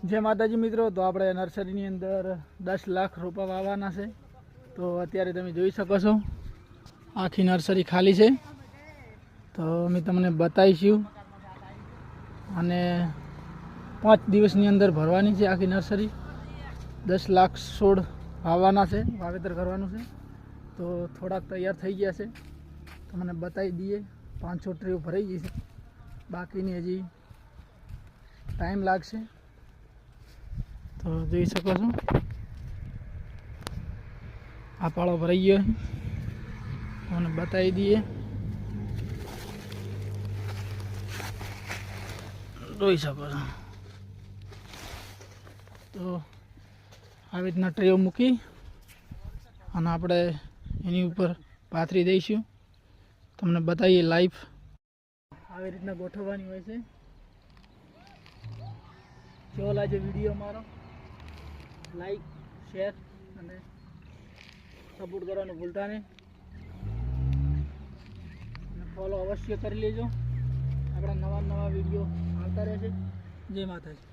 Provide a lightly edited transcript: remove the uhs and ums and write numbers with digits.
जय माताजी मित्रों। तो આપણે નર્સરીની અંદર 10 લાખ રોપા વાવવાના છે। તો અત્યારે તમે જોઈ શકો છો આખી નર્સરી ખાલી છે। તો અમે તમને બતાવીશું અને 5 દિવસની અંદર ભરવાની છે આખી નર્સરી। 10 લાખ છોડ વાવવાના છે, વાવેતર કરવાનું છે। તો થોડાક તૈયાર થઈ ગયા છે, તમને બતાવી દઈએ। 500 ટ્રે ભરાઈ ગઈ છે, બાકીની હજી ટાઈમ લાગશે। तो જોઈ શકો છો આ પાળો ભરાઈ ગયો છે, મને બતાવી દઈએ। જોઈ શકો છો। તો આવી રીતના ટ્રેઓ મૂકી અને આપણે એની ઉપર પાથરી દઈશું, તમને બતાવીએ લાઈવ। આવી રીતના ગોઠવવાની હોય છે। કેવો લાગે વિડીયો મારો? લાઈક, શેર અને સપોર્ટ કરવાનું ભૂલતા નહીં અને ફોલો અવશ્ય કરી લેજો। આપણા નવા વિડીયો આવતા રહેશે। જય માતાજી।